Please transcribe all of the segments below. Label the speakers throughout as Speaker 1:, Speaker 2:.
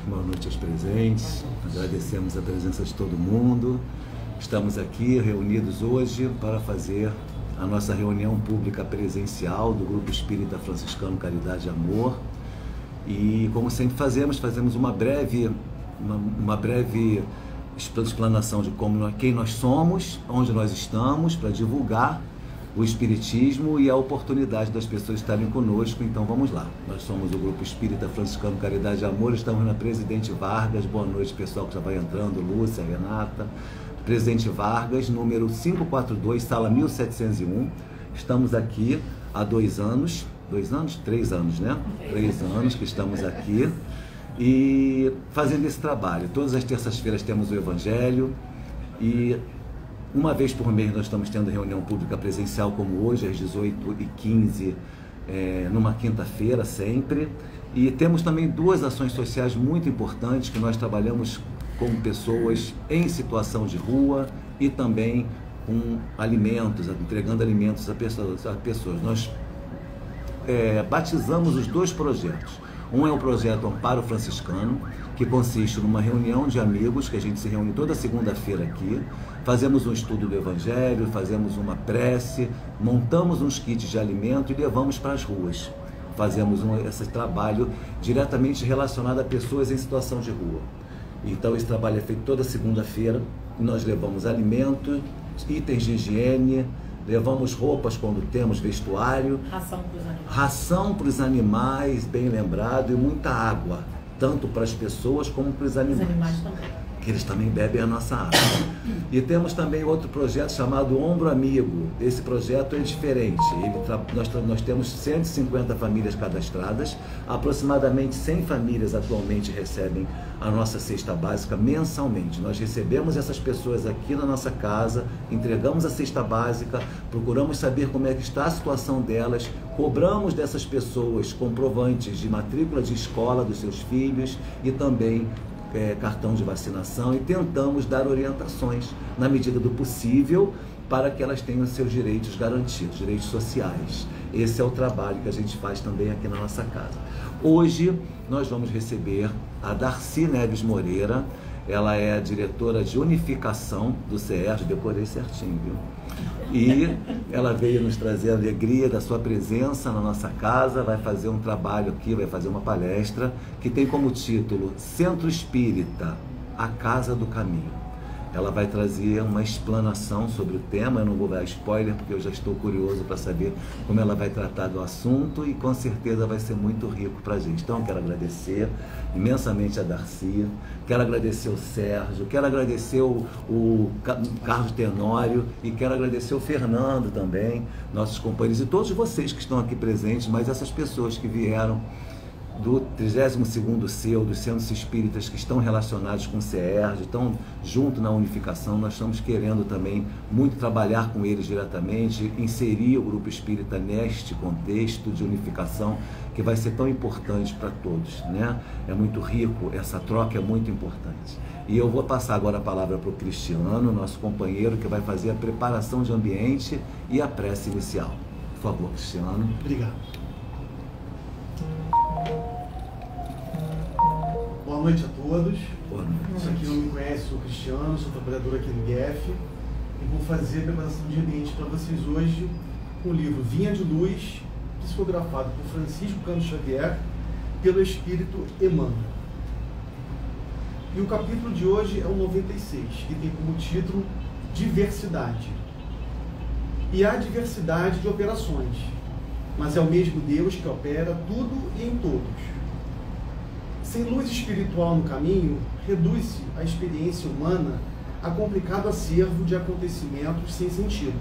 Speaker 1: Boa noite aos presentes, agradecemos a presença de todo mundo. Estamos aqui reunidos hoje para fazer a nossa reunião pública presencial do Grupo Espírita Franciscano Caridade e Amor. E como sempre fazemos uma breve explanação de quem nós somos, onde nós estamos, para divulgar o Espiritismo e a oportunidade das pessoas estarem conosco. Então vamos lá. Nós somos o Grupo Espírita Franciscano Caridade e Amor, estamos na Presidente Vargas. Boa noite, pessoal que já vai entrando, Lúcia, Renata. Presidente Vargas, número 542, sala 1701. Estamos aqui há 2 anos, 3 anos, né? 3 anos que estamos aqui e fazendo esse trabalho. Todas as terças-feiras temos o Evangelho e uma vez por mês nós estamos tendo reunião pública presencial, como hoje, às 18h15, numa quinta-feira sempre. E temos também 2 ações sociais muito importantes que nós trabalhamos com pessoas em situação de rua e também com alimentos, entregando alimentos a pessoas. Nós batizamos os 2 projetos. Um é o projeto Amparo Franciscano, que consiste numa reunião de amigos, que a gente se reúne toda segunda-feira aqui, fazemos um estudo do Evangelho, fazemos uma prece, montamos uns kits de alimento e levamos para as ruas. Fazemos esse trabalho diretamente relacionado a pessoas em situação de rua. Então esse trabalho é feito toda segunda-feira, nós levamos alimento, itens de higiene, levamos roupas quando temos, vestuário, ração para os animais, bem lembrado, e muita água, tanto para as pessoas como para os animais. Os animais também. Que eles também bebem a nossa água. E temos também outro projeto chamado Ombro Amigo. Esse projeto é diferente. Nós temos 150 famílias cadastradas, aproximadamente 100 famílias atualmente recebem a nossa cesta básica mensalmente. Nós recebemos essas pessoas aqui na nossa casa, entregamos a cesta básica, procuramos saber como é que está a situação delas, cobramos dessas pessoas comprovantes de matrícula de escola dos seus filhos e também cartão de vacinação, e tentamos dar orientações na medida do possível para que elas tenham seus direitos garantidos, direitos sociais. Esse é o trabalho que a gente faz também aqui na nossa casa. Hoje nós vamos receber a Darcy Neves Moreira. Ela é a diretora de unificação do CERJ, decorei certinho, viu? E ela veio nos trazer a alegria da sua presença na nossa casa, vai fazer um trabalho aqui, vai fazer uma palestra que tem como título Centro Espírita, a Casa do Caminho. Ela vai trazer uma explanação sobre o tema, eu não vou dar spoiler porque eu já estou curioso para saber como ela vai tratar do assunto e com certeza vai ser muito rico para a gente. Então quero agradecer imensamente a Darcy, quero agradecer o Sérgio, quero agradecer o Carlos Tenório e quero agradecer o Fernando também, nossos companheiros e todos vocês que estão aqui presentes, mas essas pessoas que vieram do 32º CEU, dos Centros Espíritas que estão relacionados com o CERJ, estão junto na unificação. Nós estamos querendo também muito trabalhar com eles diretamente, inserir o Grupo Espírita neste contexto de unificação que vai ser tão importante para todos, né? É muito rico, essa troca é muito importante. E eu vou passar agora a palavra para o Cristiano, nosso companheiro, que vai fazer a preparação de ambiente e a prece inicial. Por favor, Cristiano.
Speaker 2: Obrigado. Boa noite a todos.
Speaker 1: Boa noite.
Speaker 2: Isso aqui não me conhece, sou Cristiano, sou trabalhador aqui do IGF e vou fazer a preparação de ambiente para vocês hoje com o livro Vinha de Luz, psicografado por Francisco Cândido Xavier, pelo Espírito Emmanuel. E o capítulo de hoje é o 96, que tem como título Diversidade. E há diversidade de operações, mas é o mesmo Deus que opera tudo e em todos. Sem luz espiritual no caminho, reduz-se a experiência humana a complicado acervo de acontecimentos sem sentido.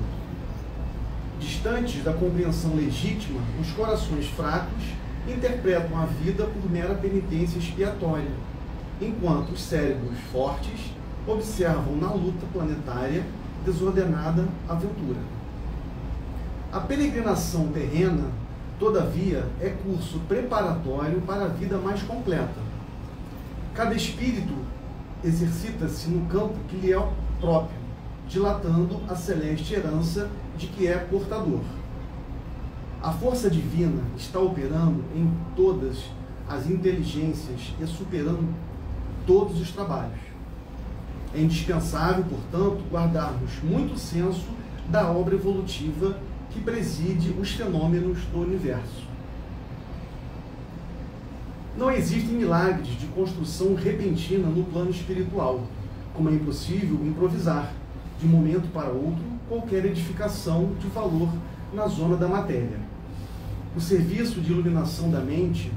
Speaker 2: Distantes da compreensão legítima, os corações fracos interpretam a vida por mera penitência expiatória, enquanto os cérebros fortes observam na luta planetária desordenada aventura. A peregrinação terrena, todavia, é curso preparatório para a vida mais completa. Cada espírito exercita-se no campo que lhe é próprio, dilatando a celeste herança de que é portador. A força divina está operando em todas as inteligências e superando todos os trabalhos. É indispensável, portanto, guardarmos muito senso da obra evolutiva que preside os fenômenos do universo. Não existem milagres de construção repentina no plano espiritual, como é impossível improvisar, de um momento para outro, qualquer edificação de valor na zona da matéria. O serviço de iluminação da mente,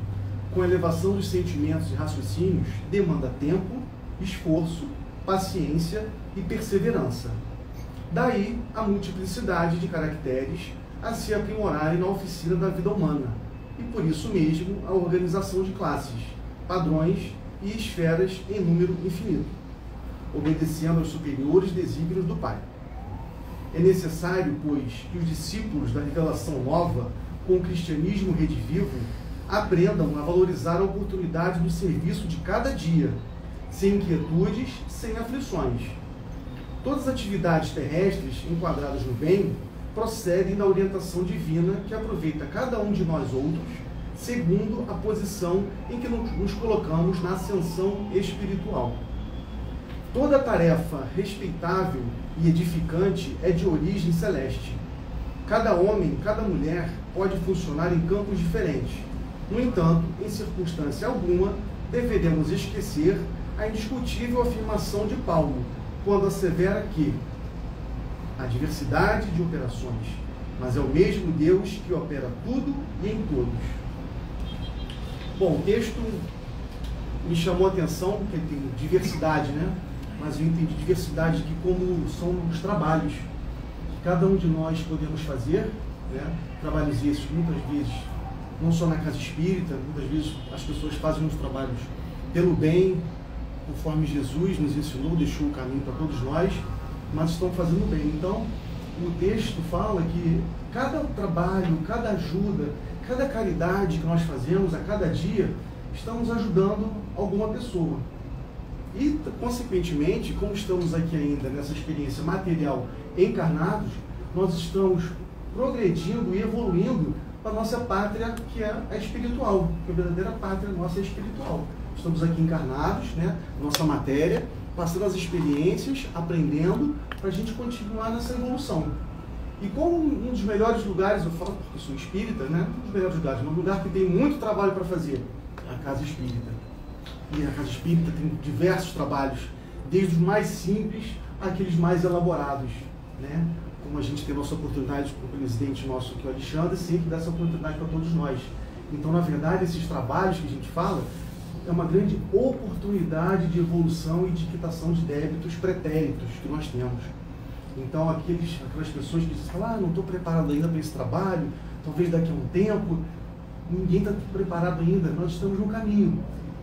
Speaker 2: com elevação dos sentimentos e raciocínios, demanda tempo, esforço, paciência e perseverança. Daí a multiplicidade de caracteres a se aprimorarem na oficina da vida humana, e por isso mesmo a organização de classes, padrões e esferas em número infinito, obedecendo aos superiores desígnios do Pai. É necessário, pois, que os discípulos da revelação nova, com o cristianismo redivivo, aprendam a valorizar a oportunidade do serviço de cada dia, sem inquietudes, sem aflições. Todas as atividades terrestres enquadradas no bem procedem da orientação divina que aproveita cada um de nós outros, segundo a posição em que nos colocamos na ascensão espiritual. Toda tarefa respeitável e edificante é de origem celeste. Cada homem, cada mulher pode funcionar em campos diferentes. No entanto, em circunstância alguma, deveremos esquecer a indiscutível afirmação de Paulo, quando assevera que há diversidade de operações, mas é o mesmo Deus que opera tudo e em todos. Bom, o texto me chamou a atenção, porque tem diversidade, né? Mas eu entendi diversidade aqui como são os trabalhos que cada um de nós podemos fazer, né? Trabalhos esses, muitas vezes, não só na casa espírita, muitas vezes as pessoas fazem os trabalhos pelo bem, conforme Jesus nos ensinou, deixou o caminho para todos nós, mas estão fazendo bem. Então, o texto fala que cada trabalho, cada ajuda, cada caridade que nós fazemos a cada dia, estamos ajudando alguma pessoa. E, consequentemente, como estamos aqui ainda nessa experiência material encarnados, nós estamos progredindo e evoluindo para a nossa pátria, que é a espiritual, que a verdadeira pátria nossa é espiritual. Estamos aqui encarnados, né, nossa matéria, passando as experiências, aprendendo, para a gente continuar nessa evolução. E como um dos melhores lugares, eu falo porque sou espírita, né, um dos melhores lugares, um lugar que tem muito trabalho para fazer, é a casa espírita. E a casa espírita tem diversos trabalhos, desde os mais simples àqueles mais elaborados, né? Como a gente tem a nossa oportunidade com o presidente nosso aqui, o Alexandre, sempre dá essa oportunidade para todos nós. Então, na verdade, esses trabalhos que a gente fala é uma grande oportunidade de evolução e de quitação de débitos pretéritos que nós temos. Então, aquelas pessoas que falam, não estou preparado ainda para esse trabalho, talvez daqui a um tempo, ninguém está preparado ainda, nós estamos no caminho.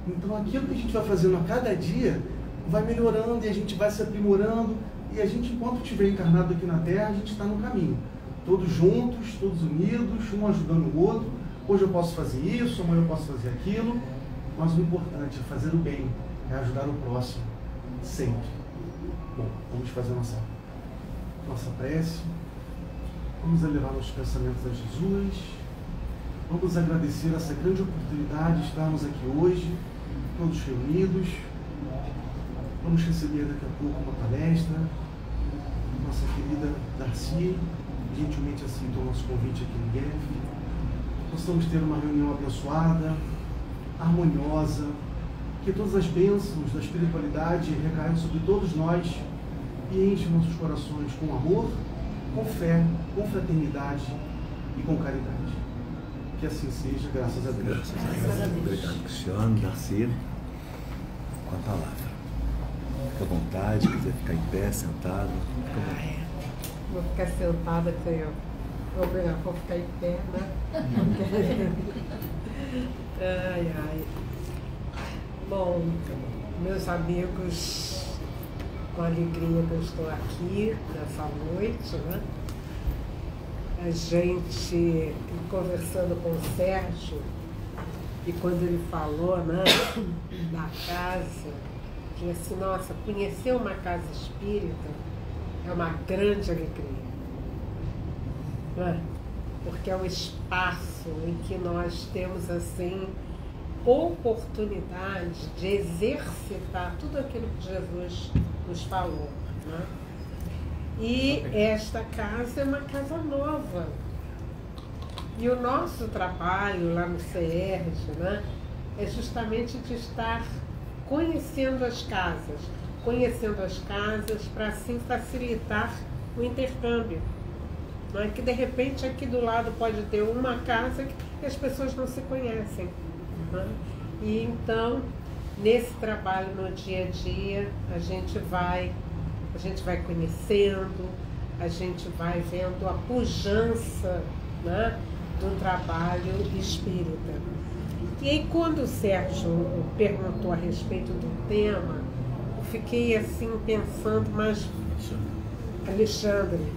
Speaker 2: Então, aquilo que a gente vai fazendo a cada dia vai melhorando e a gente vai se aprimorando, e a gente, enquanto estiver encarnado aqui na Terra, a gente está no caminho. Todos juntos, todos unidos, um ajudando o outro. Hoje eu posso fazer isso, amanhã eu posso fazer aquilo, mas o importante é fazer o bem, é ajudar o próximo, sempre. Bom, vamos fazer nossa prece, vamos elevar nossos pensamentos a Jesus, vamos agradecer essa grande oportunidade de estarmos aqui hoje, todos reunidos. Vamos receber daqui a pouco uma palestra, nossa querida Darcy, gentilmente aceitou o nosso convite aqui no GEF. Possamos ter uma reunião abençoada, harmoniosa, que todas as bênçãos da espiritualidade recaiam sobre todos nós e enchem nossos corações com amor, com fé, com fraternidade e com caridade. Que assim seja, graças a Deus.
Speaker 1: Graças a Deus. Obrigado, Cristiano, Darcy, com a palavra. Fica à vontade, quiser ficar em pé, sentado.
Speaker 3: Vou ficar sentada, que eu vou ficar em pé, né? Ai, ai. Bom, meus amigos, com alegria que eu estou aqui nessa noite, né? A gente conversando com o Sérgio, e quando ele falou, né, da casa, que assim, nossa, conhecer uma casa espírita é uma grande alegria, né? Porque é um espaço em que nós temos assim oportunidade de exercitar tudo aquilo que Jesus nos falou, né? E esta casa é uma casa nova. E o nosso trabalho lá no CERJ, né, é justamente de estar conhecendo as casas para assim facilitar o intercâmbio. Não é que de repente aqui do lado pode ter uma casa que as pessoas não se conhecem, né? E então, nesse trabalho no dia a dia, a gente vai conhecendo, a gente vai vendo a pujança, né, do trabalho espírita. E aí, quando o Sérgio perguntou a respeito do tema, eu fiquei assim pensando, mas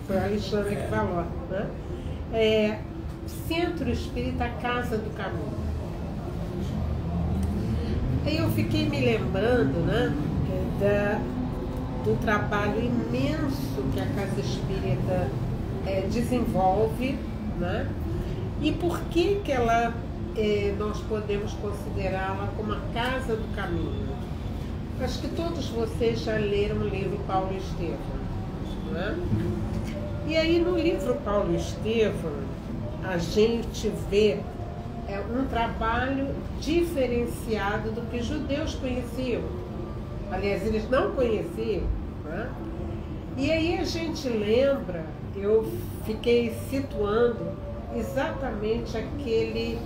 Speaker 3: foi o Alexandre que falou, né? Centro Espírita Casa do Caminho. Aí eu fiquei me lembrando, né, do trabalho imenso que a Casa Espírita desenvolve, né? E por que ela, nós podemos considerá-la como a Casa do Caminho? Acho que todos vocês já leram o livro Paulo Estevam, né? E aí no livro Paulo Estevam a gente vê um trabalho diferenciado do que os judeus conheciam. Aliás, eles não conheciam, né? E aí a gente lembra, eu fiquei situando exatamente aquele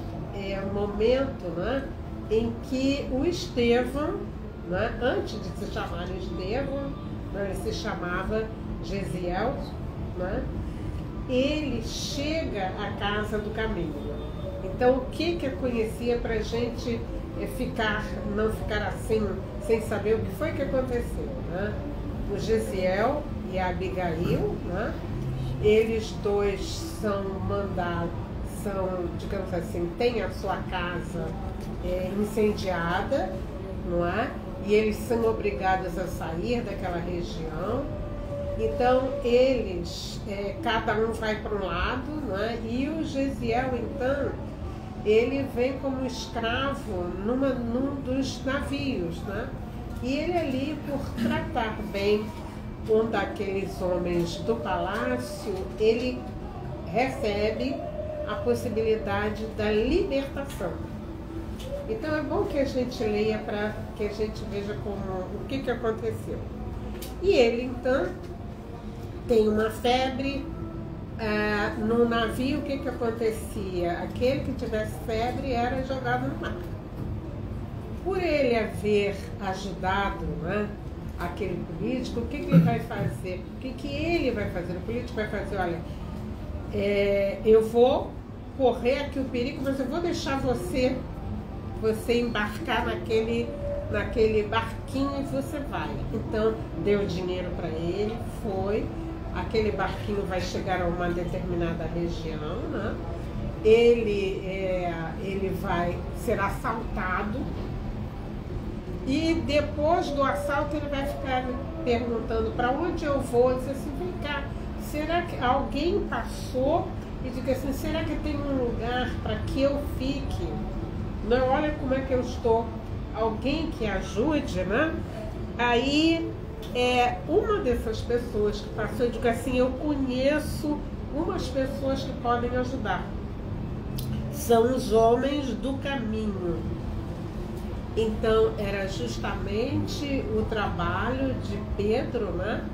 Speaker 3: momento, né, em que o Estevão, né, antes de se chamar Estevão, né, ele se chamava Gesiel, né, ele chega à Casa do Caminho. Então, o que eu conhecia para a gente não ficar assim, sem saber o que foi que aconteceu, né? O Gesiel e a Abigail, né? Eles dois são mandados, digamos assim, têm a sua casa incendiada, não é? E eles são obrigados a sair daquela região. Então, eles, cada um vai para um lado, não é? E o Gesiel, então, ele vem como escravo num dos navios, né? E ele ali, por tratar bem um daqueles homens do palácio, ele recebe a possibilidade da libertação. Então é bom que a gente leia para que a gente veja o que aconteceu. E ele então tem uma febre. No navio, o que acontecia? Aquele que tivesse febre era jogado no mar. Por ele haver ajudado, né, aquele político, o que ele vai fazer? O que ele vai fazer? O político vai fazer, olha, eu vou correr aqui o perigo, mas eu vou deixar você embarcar naquele barquinho e você vai. Então, deu dinheiro para ele, foi. Aquele barquinho vai chegar a uma determinada região, né? Ele vai ser assaltado e depois do assalto ele vai ficar perguntando para onde eu vou. Ele diz assim, vem cá, será que alguém passou e diz assim, será que tem um lugar para que eu fique? Não, olha como é que eu estou. Alguém que ajude, né? Aí uma dessas pessoas que passou, eu digo assim, eu conheço umas pessoas que podem ajudar. São os homens do caminho. Então, era justamente o trabalho de Pedro, né?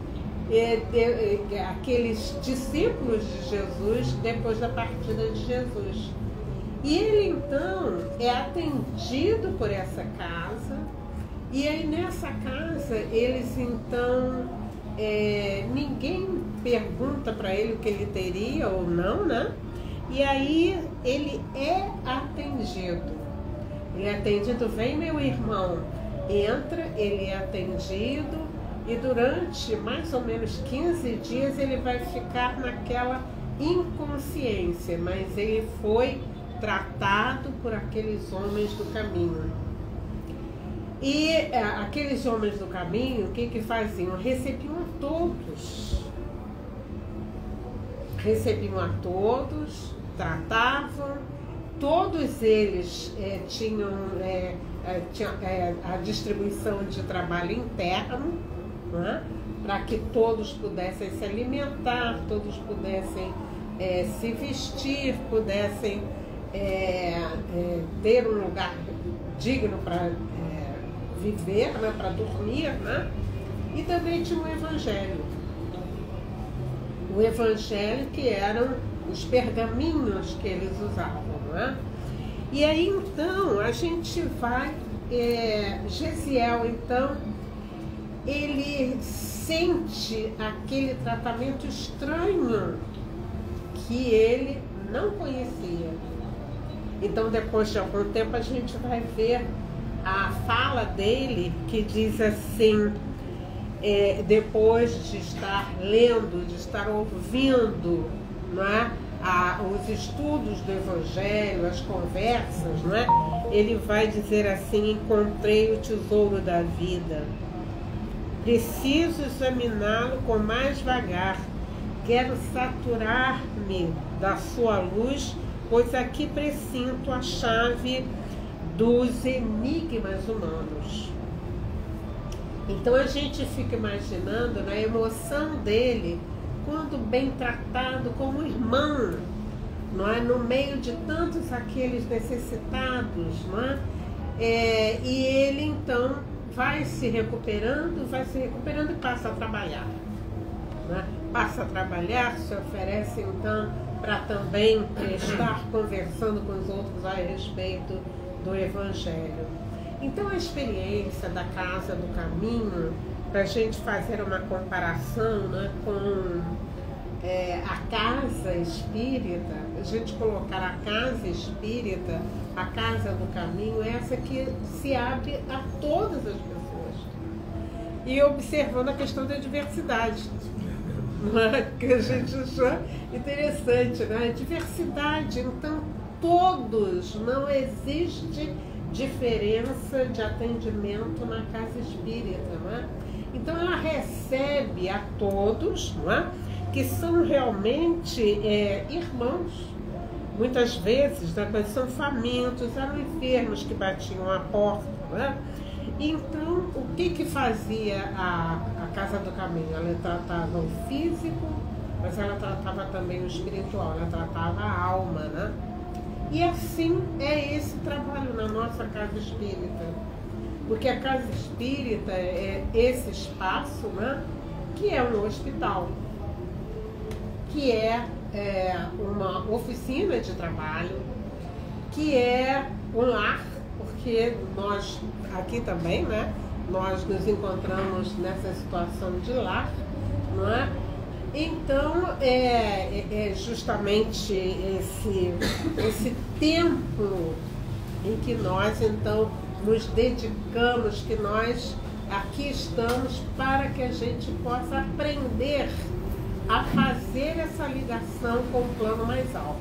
Speaker 3: Aqueles discípulos de Jesus depois da partida de Jesus. E ele, então, é atendido por essa casa. E aí nessa casa, eles então, ninguém pergunta para ele o que ele teria ou não, né? E aí ele é atendido. Ele é atendido, vem meu irmão, entra, ele é atendido e durante mais ou menos 15 dias ele vai ficar naquela inconsciência, mas ele foi tratado por aqueles homens do caminho. E aqueles homens do caminho, o que faziam? Recebiam a todos, tratavam todos eles tinham a distribuição de trabalho interno, né? Para que todos pudessem se alimentar, todos pudessem se vestir, pudessem ter um lugar digno para viver, né? Para dormir, né? E também tinha o Evangelho. O Evangelho, que eram os pergaminhos que eles usavam, né? E aí então a gente vai, Gesiel então, ele sente aquele tratamento estranho que ele não conhecia. Então depois de algum tempo a gente vai ver a fala dele, que diz assim, depois de estar lendo, de estar ouvindo, não é? Os estudos do Evangelho, as conversas, não é? Ele vai dizer assim: encontrei o tesouro da vida, preciso examiná-lo com mais vagar, quero saturar-me da sua luz, pois aqui presinto a chave dos enigmas humanos. Então a gente fica imaginando na emoção dele, quando bem tratado como irmão, não é? No meio de tantos aqueles necessitados, não é? E ele então vai se recuperando e passa a trabalhar, não é? Passa a trabalhar, se oferece então para também estar conversando com os outros a respeito do Evangelho. Então a experiência da Casa do Caminho, para a gente fazer uma comparação, né, com a casa espírita, a gente colocar a casa espírita, a Casa do Caminho, essa que se abre a todas as pessoas. E observando a questão da diversidade, que a gente achou interessante, né? Diversidade, então todos, não existe diferença de atendimento na casa espírita, né? Então ela recebe a todos, né, que são realmente irmãos. Muitas vezes, né, quando são famintos, eram enfermos que batiam a porta, né? Então, o que fazia a Casa do Caminho? Ela tratava o físico, mas ela tratava também o espiritual, ela tratava a alma, né? E assim é esse trabalho na nossa casa espírita. Porque a casa espírita é esse espaço, né, que é um hospital, que é uma oficina de trabalho, que é um lar, porque nós aqui também, né, nós nos encontramos nessa situação de lar, não é? Então, é justamente esse tempo em que nós, então, nos dedicamos, que nós aqui estamos para que a gente possa aprender a fazer essa ligação com o plano mais alto.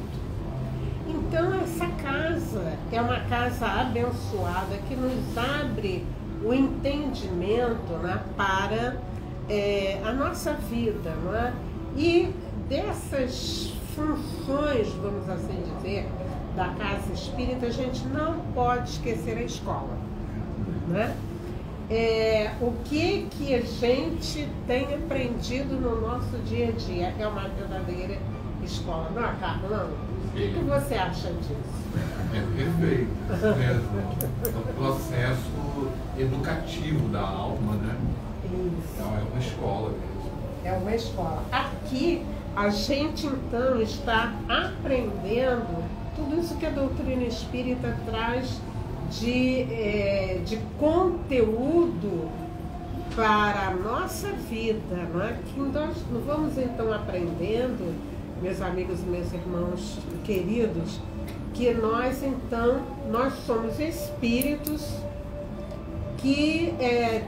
Speaker 3: Então, essa casa é uma casa abençoada que nos abre o entendimento, né, para a nossa vida, não é? E dessas funções, vamos assim dizer, da casa espírita, a gente não pode esquecer a escola, né? O que a gente tem aprendido no nosso dia a dia é uma verdadeira escola, não é, Carlão? O que você acha disso?
Speaker 4: Perfeito, é um processo educativo da alma, né?
Speaker 3: Isso.
Speaker 4: Então é uma escola mesmo.
Speaker 3: É uma escola. Aqui a gente então está aprendendo tudo isso que a doutrina espírita traz de conteúdo para a nossa vida, não é? Que nós vamos então aprendendo, meus amigos e meus irmãos queridos, que nós somos espíritos que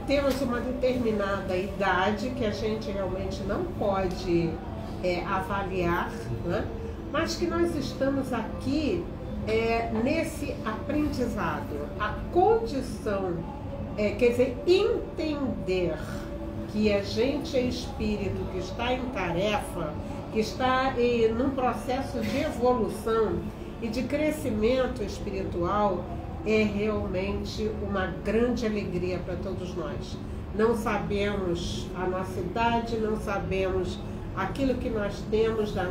Speaker 3: temos uma determinada idade que a gente realmente não pode avaliar, né? Mas que nós estamos aqui nesse aprendizado. A condição, quer dizer, entender que a gente é espírito, que está em tarefa, que está num processo de evolução, e de crescimento espiritual é realmente uma grande alegria para todos nós. Não sabemos a nossa idade, não sabemos aquilo que nós temos na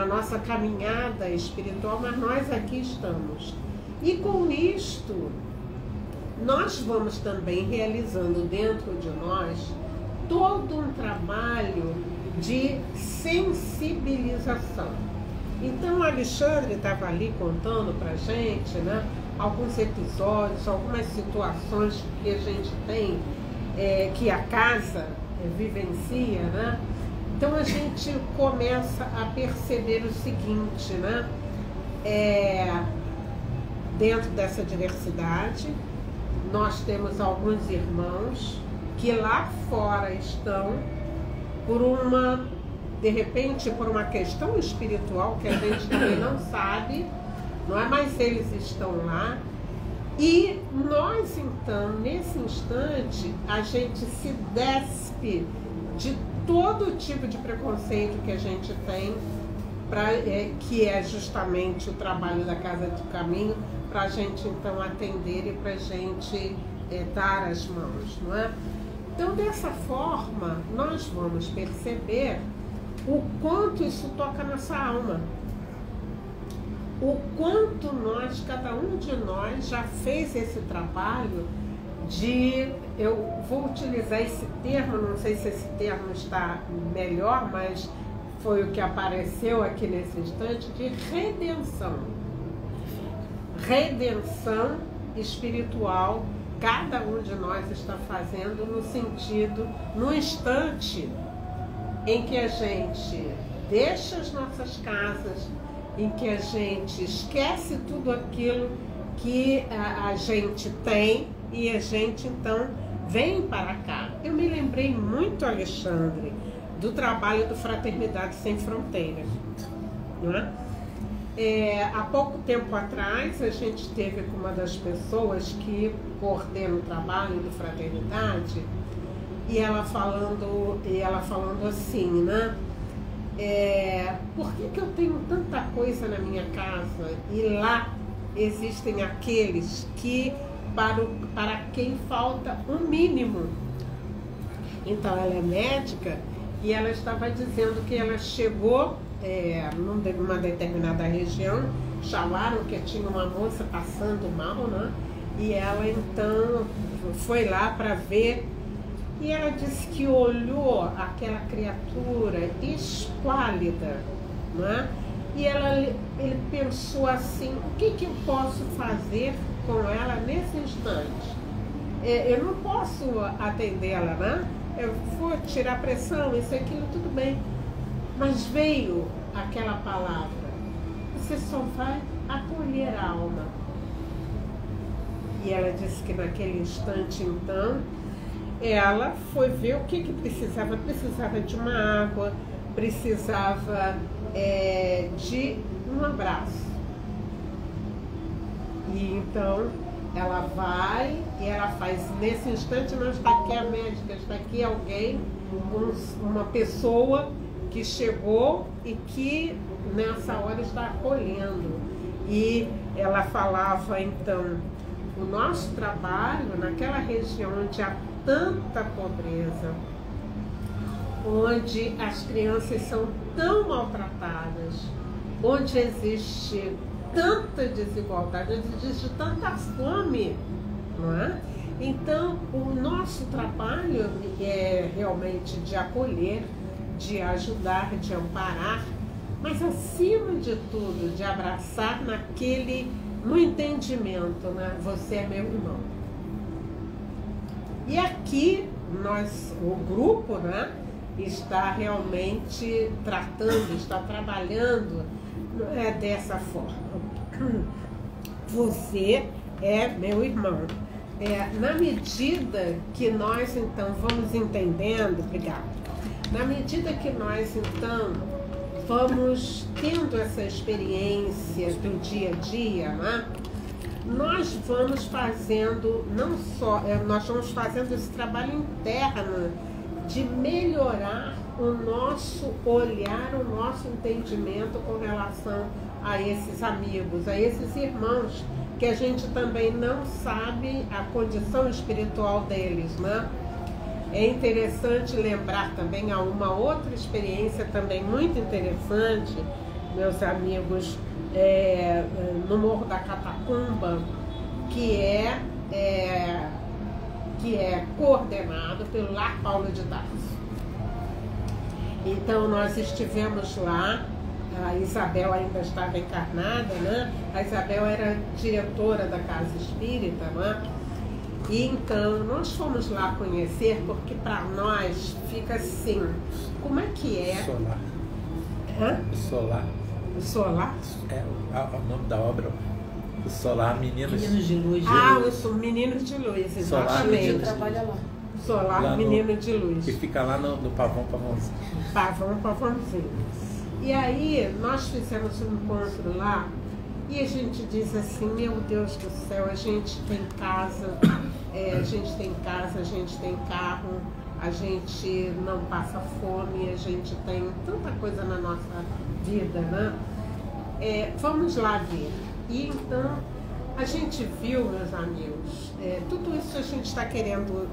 Speaker 3: nossa caminhada espiritual, mas nós aqui estamos. E com isto, nós vamos também realizando dentro de nós todo um trabalho de sensibilização. Então, o Alexandre estava ali contando para a gente, né, alguns episódios, algumas situações que a gente tem, que a casa vivencia, né? Então, a gente começa a perceber o seguinte, né? Dentro dessa diversidade, nós temos alguns irmãos que lá fora estão de repente, por uma questão espiritual que a gente também não sabe, não é? Mas eles estão lá. E nós, então, nesse instante, a gente se despe de todo tipo de preconceito que a gente tem, que é justamente o trabalho da Casa do Caminho, para a gente, então, atender e para a gente dar as mãos, não é? Então, dessa forma, nós vamos perceber o quanto isso toca nossa alma. O quanto nós, cada um de nós, já fez esse trabalho eu vou utilizar esse termo, não sei se esse termo está melhor, mas foi o que apareceu aqui nesse instante, de redenção. Redenção espiritual, cada um de nós está fazendo no instante em que a gente deixa as nossas casas, em que a gente esquece tudo aquilo que a gente tem e a gente então vem para cá. Eu me lembrei muito, Alexandre, do trabalho do Fraternidade Sem Fronteiras, não é? Há pouco tempo atrás a gente esteve com uma das pessoas que coordena o trabalho do Fraternidade e ela falando assim, né? Por que eu tenho tanta coisa na minha casa e lá existem aqueles que para quem falta um mínimo? Então ela é médica e ela estava dizendo que ela chegou numa determinada região, chamaram que tinha uma moça passando mal, né? E ela então foi lá para ver. E ela disse que olhou aquela criatura esquálida, né? E ele pensou assim, o que eu posso fazer com ela nesse instante? Eu não posso atendê-la, né? Eu vou tirar pressão, isso e aquilo, tudo bem. Mas veio aquela palavra, você só vai acolher a alma. E ela disse que naquele instante, então, ela foi ver o que precisava. Precisava de uma água, precisava de um abraço. E então ela vai e ela faz. Nesse instante não está aqui a médica, está aqui alguém, uma pessoa que chegou e que nessa hora está acolhendo. E ela falava então, o nosso trabalho naquela região onde há tanta pobreza, onde as crianças são tão maltratadas, onde existe tanta desigualdade, onde existe tanta fome, não é? Então, o nosso trabalho é realmente de acolher, de ajudar, de amparar, mas acima de tudo, de abraçar no entendimento, né? Você é meu irmão. E aqui o grupo, né, está realmente está trabalhando dessa forma. Você é meu irmão. Na medida que nós então vamos entendendo, obrigada. Na medida que nós então vamos tendo essa experiência do dia a dia, né? Nós vamos fazendo nós vamos fazendo esse trabalho interno de melhorar o nosso olhar, o nosso entendimento com relação a esses amigos, a esses irmãos, que a gente também não sabe a condição espiritual deles, né? É interessante lembrar também a uma outra experiência também muito interessante, meus amigos, no Morro da Catacumba, que é coordenado pelo Lar Paulo de Tarso. Então nós estivemos lá, a Isabel ainda estava encarnada, né? A Isabel era diretora da Casa Espírita, né? E então nós fomos lá conhecer, porque para nós fica assim, como é que é?
Speaker 5: Solar.
Speaker 3: Hã?
Speaker 5: Solar.
Speaker 3: O Solar?
Speaker 5: É o nome da obra. O Solar Meninos
Speaker 6: de Luz.
Speaker 3: Os Meninos de Luz,
Speaker 5: Solar.
Speaker 3: exatamente.
Speaker 6: Trabalha lá.
Speaker 3: Solar
Speaker 5: Lá
Speaker 3: Menino de Luz.
Speaker 5: Que fica lá no Pavãozinho.
Speaker 3: Pavãozinho. E aí nós fizemos um encontro lá e a gente diz assim, meu Deus do céu, a gente tem casa, a gente tem carro, a gente não passa fome, a gente tem tanta coisa na nossa vida, né? Vamos lá ver. E então a gente viu, meus amigos, tudo isso a gente está querendo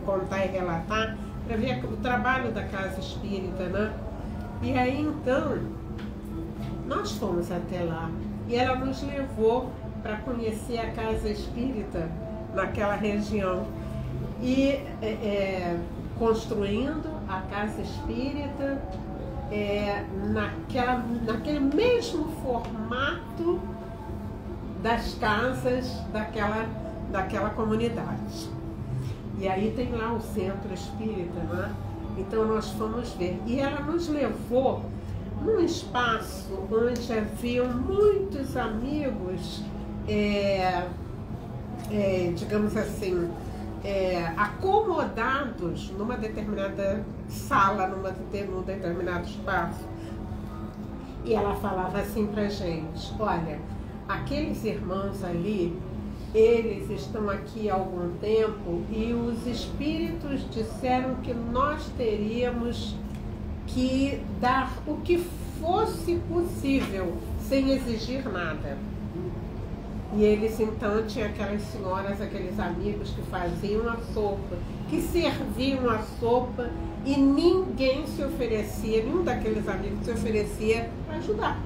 Speaker 3: contar e relatar para ver o trabalho da Casa Espírita, né? E aí então nós fomos até lá e ela nos levou para conhecer a Casa Espírita naquela região e construindo a Casa Espírita naquele mesmo formato das casas daquela comunidade. E aí tem lá o Centro Espírita, né? Então nós fomos ver. E ela nos levou num espaço onde haviam muitos amigos, digamos assim, acomodados numa determinada sala, num determinado espaço. E ela falava assim pra gente, olha, aqueles irmãos ali, eles estão aqui há algum tempo e os espíritos disseram que nós teríamos que dar o que fosse possível, sem exigir nada. E eles então tinham aquelas senhoras, aqueles amigos que faziam a sopa, que serviam a sopa e ninguém se oferecia, nenhum daqueles amigos se oferecia para ajudar.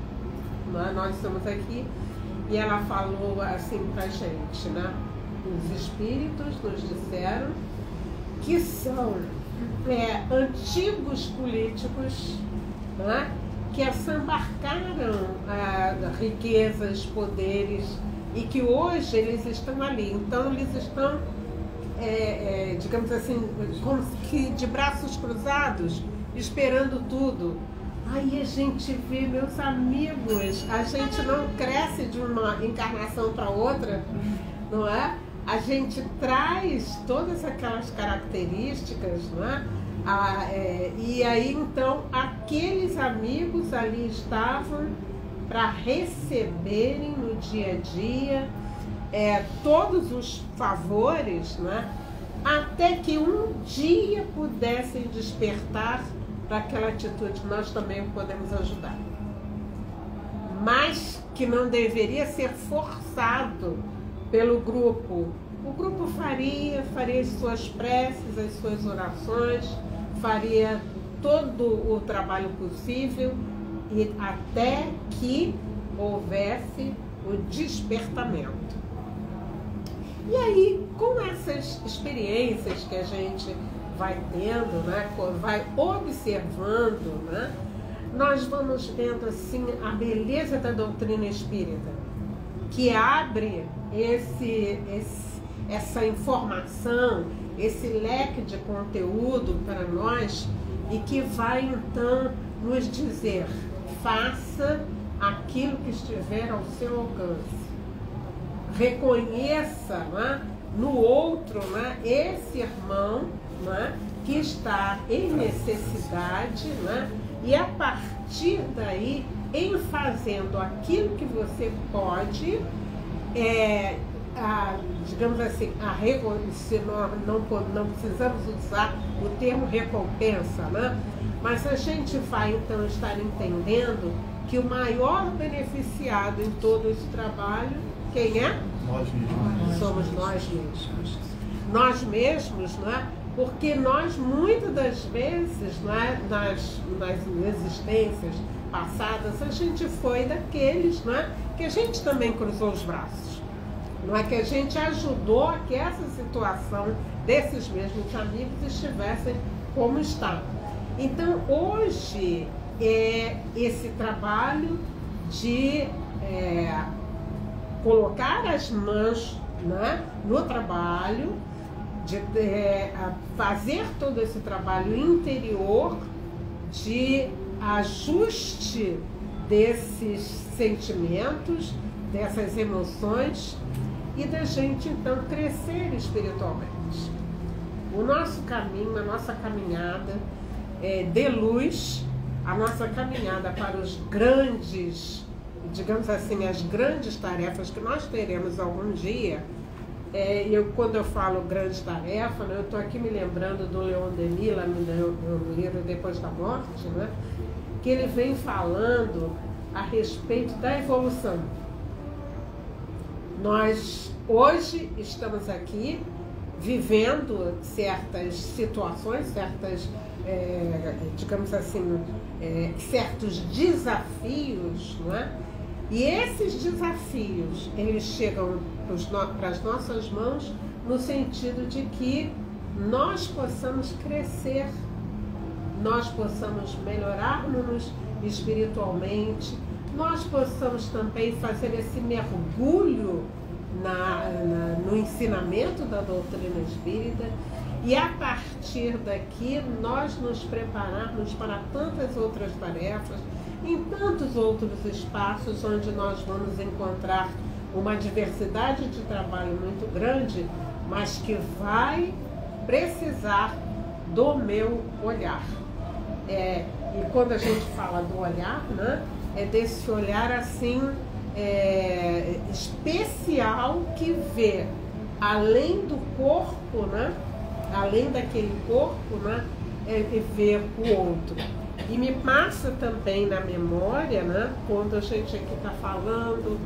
Speaker 3: Nós estamos aqui. E ela falou assim pra gente, né? Os espíritos nos disseram que são antigos políticos, né? Que assambarcaram riquezas, poderes e que hoje eles estão ali. Então eles estão, digamos assim, como que de braços cruzados, esperando tudo. Aí a gente vê, meus amigos, a gente não cresce de uma encarnação para outra, não é? A gente traz todas aquelas características, não é? E aí então aqueles amigos ali estavam para receberem no dia a dia todos os favores, não é? Até que um dia pudessem despertar para aquela atitude, nós também podemos ajudar. Mas que não deveria ser forçado pelo grupo. O grupo faria as suas preces, as suas orações, faria todo o trabalho possível e até que houvesse o despertamento. E aí, com essas experiências que a gente vai tendo, né, vai observando, né, nós vamos vendo assim a beleza da doutrina espírita, que abre essa informação, esse leque de conteúdo para nós e que vai então nos dizer, faça aquilo que estiver ao seu alcance. Reconheça, né, no outro, né, esse irmão, né, que está em necessidade, né, e a partir daí, em fazendo aquilo que você pode, digamos assim, se nós não precisamos usar o termo recompensa, né, mas a gente vai então estar entendendo que o maior beneficiado em todo esse trabalho, quem é?
Speaker 2: Nós mesmos.
Speaker 3: Somos nós mesmos. Nós mesmos, não é? Porque nós, muitas das vezes, não é? nas existências passadas, a gente foi daqueles, não é? Que a gente também cruzou os braços. Não é que a gente ajudou a que essa situação desses mesmos amigos estivessem como está. Então, hoje, esse trabalho de colocar as mãos, né, no trabalho, de fazer todo esse trabalho interior de ajuste desses sentimentos, dessas emoções, e da gente então crescer espiritualmente. O nosso caminho, a nossa caminhada de luz, a nossa caminhada para os grandes, digamos assim, as grandes tarefas que nós teremos algum dia. Quando eu falo grande tarefa, né, eu estou aqui me lembrando do Leon Denis, lá no livro Depois da Morte, né, que ele vem falando a respeito da evolução. Nós hoje estamos aqui vivendo certas situações, digamos assim, certos desafios, não é? E esses desafios, eles chegam para as nossas mãos no sentido de que nós possamos crescer, nós possamos melhorar-nos espiritualmente, nós possamos também fazer esse mergulho no ensinamento da doutrina espírita e, a partir daqui, nós nos prepararmos para tantas outras tarefas, em tantos outros espaços onde nós vamos encontrar uma diversidade de trabalho muito grande, mas que vai precisar do meu olhar. E quando a gente fala do olhar, né, é desse olhar assim especial que vê além do corpo, né, além daquele corpo, né, vê o outro. E me passa também na memória, né, quando a gente aqui está falando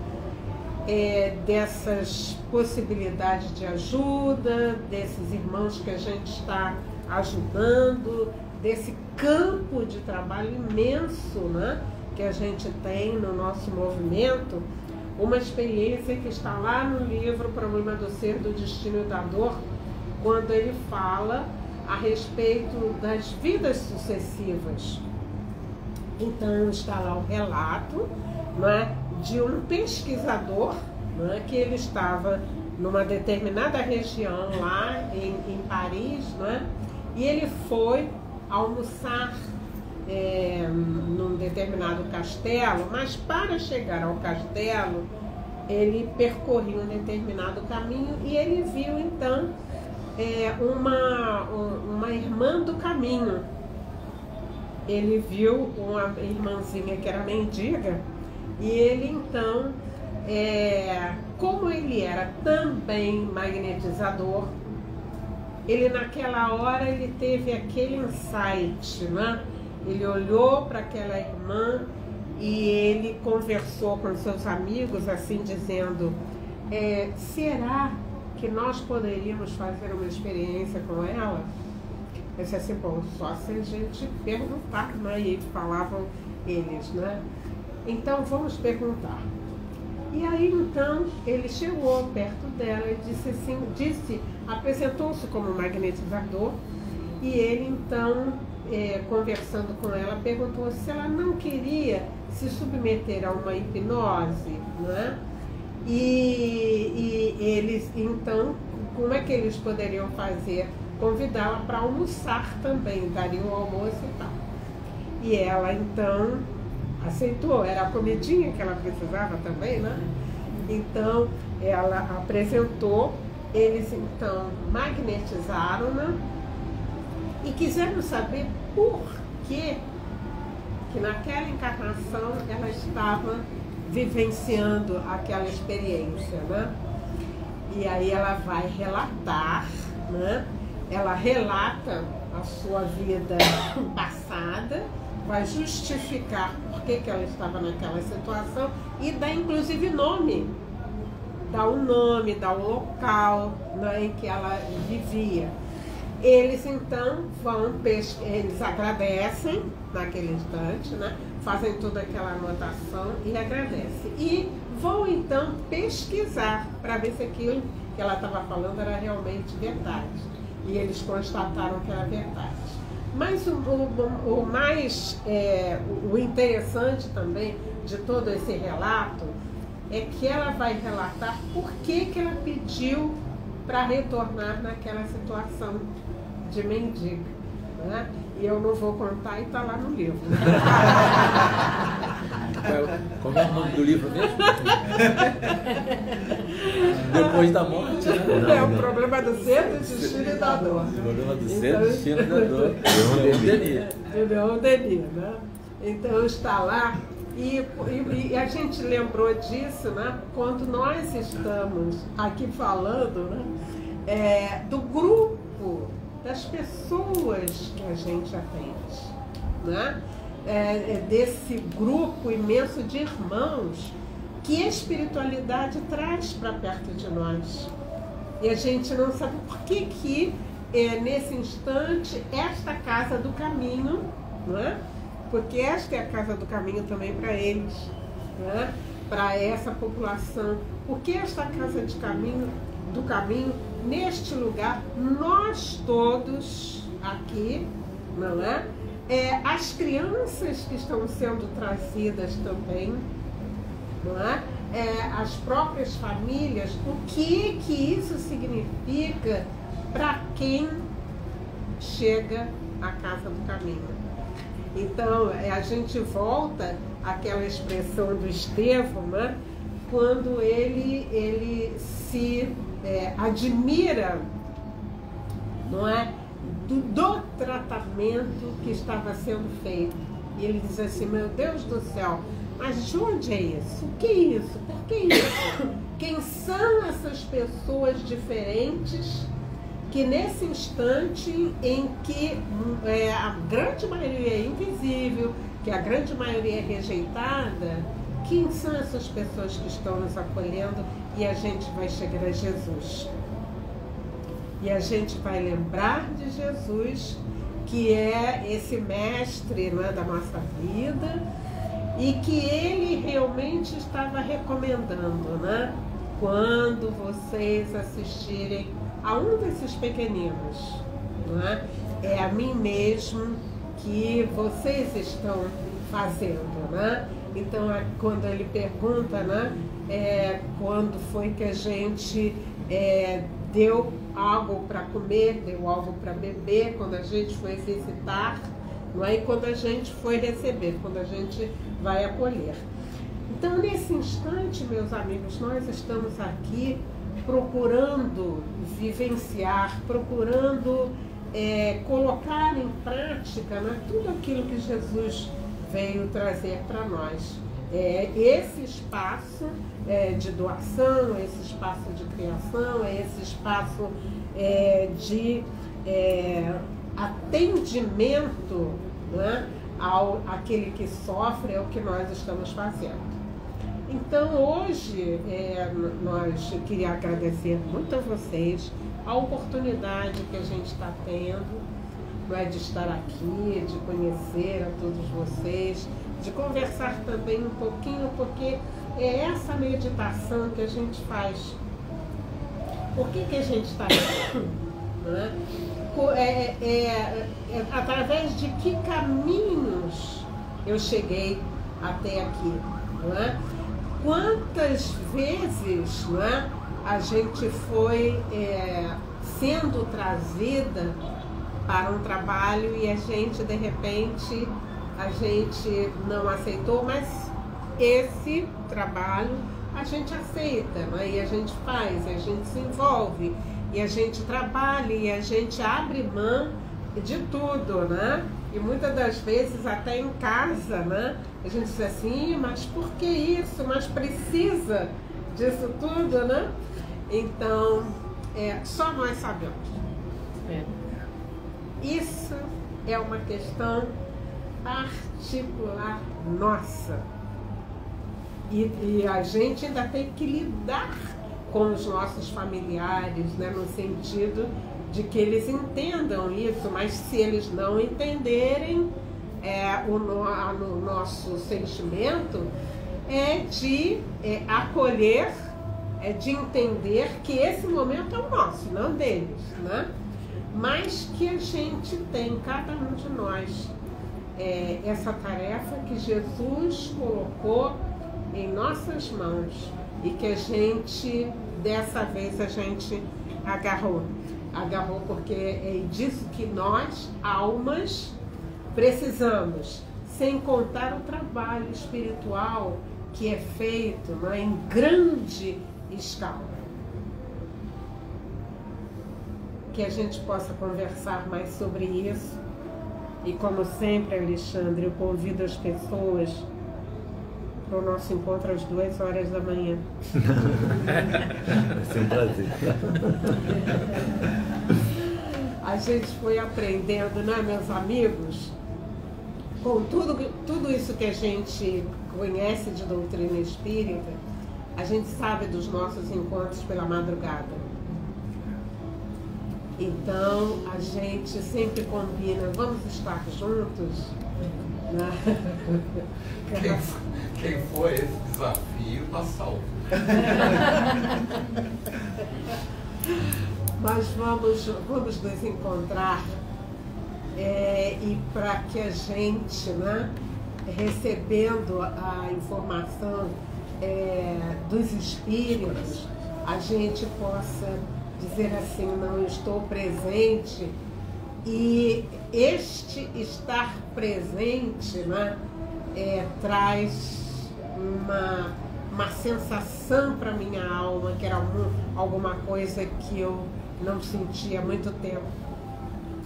Speaker 3: dessas possibilidades de ajuda, desses irmãos que a gente está ajudando, desse campo de trabalho imenso, né, que a gente tem no nosso movimento, uma experiência que está lá no livro Problema do Ser, do Destino e da Dor, quando ele fala a respeito das vidas sucessivas. Então está lá o relato, né, de um pesquisador, né, que ele estava numa determinada região lá em Paris, né, e ele foi almoçar num determinado castelo, mas para chegar ao castelo ele percorreu um determinado caminho e ele viu então uma irmã do caminho. Ele viu uma irmãzinha que era mendiga e ele então, como ele era também magnetizador, ele naquela hora ele teve aquele insight, né? Ele olhou para aquela irmã e ele conversou com seus amigos assim dizendo, será que nós poderíamos fazer uma experiência com ela? Eu disse assim, bom, só se a gente perguntar, né? E falavam eles, né? Então vamos perguntar. E aí então ele chegou perto dela e apresentou-se como magnetizador e ele então, conversando com ela, perguntou se ela não queria se submeter a uma hipnose, né? E eles então, como é que eles poderiam fazer? Convidá-la para almoçar também, daria o almoço e tal. E ela então aceitou, era a comidinha que ela precisava também, né? Então ela apresentou, eles então magnetizaram-na e quiseram saber por que naquela encarnação ela estava vivenciando aquela experiência, né? E aí ela vai relatar, né? Ela relata a sua vida passada vai justificar por que ela estava naquela situação e dá inclusive nome. Dá o nome, dá o local, né, em que ela vivia. Eles então eles agradecem naquele instante, né, fazem toda aquela anotação e agradecem. E vão então pesquisar para ver se aquilo que ela estava falando era realmente verdade. E eles constataram que era verdade. Mas o interessante também de todo esse relato é que ela vai relatar por que ela pediu para retornar naquela situação de mendiga, né? E eu não vou contar e está lá no livro.
Speaker 5: Como é o nome do livro mesmo? Depois da morte, né?
Speaker 3: É o problema do ser, do destino e da dor.
Speaker 5: O problema do ser, do destino e da dor.
Speaker 3: Leon Denis, né? Então está lá. E a gente lembrou disso, né, quando nós estamos aqui falando, né, do grupo, das pessoas que a gente atende, né, desse grupo imenso de irmãos que a espiritualidade traz para perto de nós. E a gente não sabe por que nesse instante, esta casa do caminho, né, porque esta é a casa do caminho também para eles, né? Para essa população. Porque esta casa do caminho, neste lugar, nós todos aqui, não é? As crianças que estão sendo trazidas também, não é? As próprias famílias, o que isso significa para quem chega à casa do caminho. Então, a gente volta àquela expressão do Estevão, né? Quando ele se admira, não é? do tratamento que estava sendo feito. E ele diz assim, meu Deus do céu, mas de onde é isso? O que é isso? Por que isso? Quem são essas pessoas diferentes que nesse instante em que a grande maioria é invisível, que a grande maioria é rejeitada, quem são essas pessoas que estão nos acolhendo e a gente vai chegar a Jesus? E a gente vai lembrar de Jesus, que é esse mestre, né, da nossa vida, e que ele realmente estava recomendando, né? Quando vocês assistirem a um desses pequeninos, né, é a mim mesmo que vocês estão fazendo, né? Então, quando ele pergunta, né, quando foi que a gente deu algo para comer, deu algo para beber, quando a gente foi visitar, não é? E quando a gente foi receber, quando a gente vai acolher. Então, nesse instante, meus amigos, nós estamos aqui procurando vivenciar, procurando colocar em prática, né, tudo aquilo que Jesus veio trazer para nós. Esse espaço de doação, esse espaço de criação, esse espaço de atendimento, né, àquele que sofre, é o que nós estamos fazendo. Então, hoje, nós queria agradecer muito a vocês a oportunidade que a gente está tendo, não é, de estar aqui, de conhecer a todos vocês, de conversar também um pouquinho, porque é essa meditação que a gente faz. Por que a gente está aqui? Né? Através de que caminhos eu cheguei até aqui? Não é? Quantas vezes, não é, a gente foi sendo trazida para um trabalho e a gente, de repente, a gente não aceitou, mas esse trabalho a gente aceita, né? E a gente faz, a gente se envolve, e a gente trabalha, e a gente abre mão de tudo, né? E muitas das vezes até em casa, né? A gente diz assim, mas por que isso? Mas precisa disso tudo, né? Então, só nós sabemos. Isso é uma questão particular nossa. E a gente ainda tem que lidar com os nossos familiares, né, no sentido de que eles entendam isso, mas se eles não entenderem, o nosso sentimento é de acolher, de entender que esse momento é o nosso, não deles, né? Mas que a gente tem, cada um de nós, essa tarefa que Jesus colocou em nossas mãos e que a gente, dessa vez, a gente agarrou porque é disso que nós, almas, precisamos, sem contar o trabalho espiritual que é feito, né, em grande escala. Que a gente possa conversar mais sobre isso. E como sempre, Alexandre, eu convido as pessoas para o nosso encontro às 2h da manhã.
Speaker 1: Vai ser um prazer.
Speaker 3: A gente foi aprendendo, né, meus amigos, com tudo isso que a gente conhece de doutrina espírita, a gente sabe dos nossos encontros pela madrugada. Então, a gente sempre combina, vamos estar juntos, né?
Speaker 4: Quem foi esse desafio está salvo.
Speaker 3: Nós vamos nos encontrar e para que a gente, né, recebendo a informação dos espíritos, a gente possa dizer assim, não, estou presente. E este estar presente, né, traz uma sensação para minha alma, que era alguma coisa que eu não sentia há muito tempo.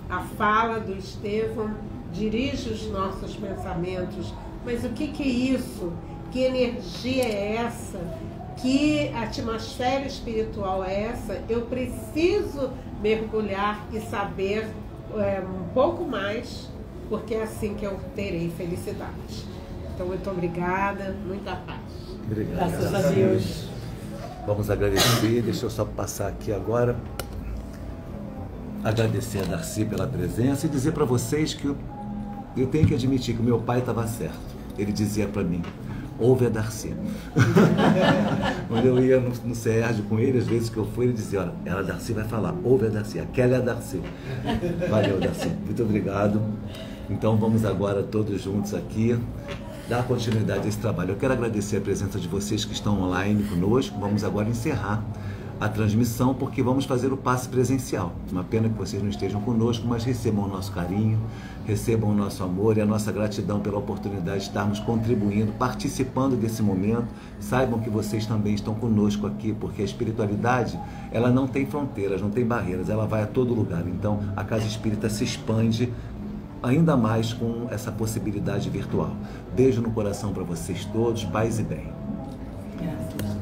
Speaker 3: A fala do Estevão dirige os nossos pensamentos, mas o que é isso? Que energia é essa? Que atmosfera espiritual é essa? Eu preciso mergulhar e saber um pouco mais, porque é assim que eu terei felicidade. Então, muito obrigada, muita paz.
Speaker 1: Obrigado.
Speaker 3: Graças a Deus.
Speaker 1: Vamos agradecer, deixa eu só passar aqui agora. Agradecer a Darcy pela presença e dizer para vocês que eu tenho que admitir que o meu pai estava certo. Ele dizia para mim, ouve a Darcy. Quando eu ia no Sérgio com ele, às vezes que eu fui, ele dizia, olha, ela, a Darcy vai falar, ouve a Darcy, aquela é a Darcy. Valeu, Darcy, muito obrigado. Então vamos agora todos juntos aqui dar continuidade a esse trabalho. Eu quero agradecer a presença de vocês que estão online conosco. Vamos agora encerrar a transmissão, porque vamos fazer o passe presencial. Uma pena que vocês não estejam conosco, mas recebam o nosso carinho, recebam o nosso amor e a nossa gratidão pela oportunidade de estarmos contribuindo, participando desse momento. Saibam que vocês também estão conosco aqui, porque a espiritualidade, ela não tem fronteiras, não tem barreiras, ela vai a todo lugar. Então, a Casa Espírita se expande ainda mais com essa possibilidade virtual. Beijo no coração para vocês todos, paz e bem.
Speaker 6: Graças.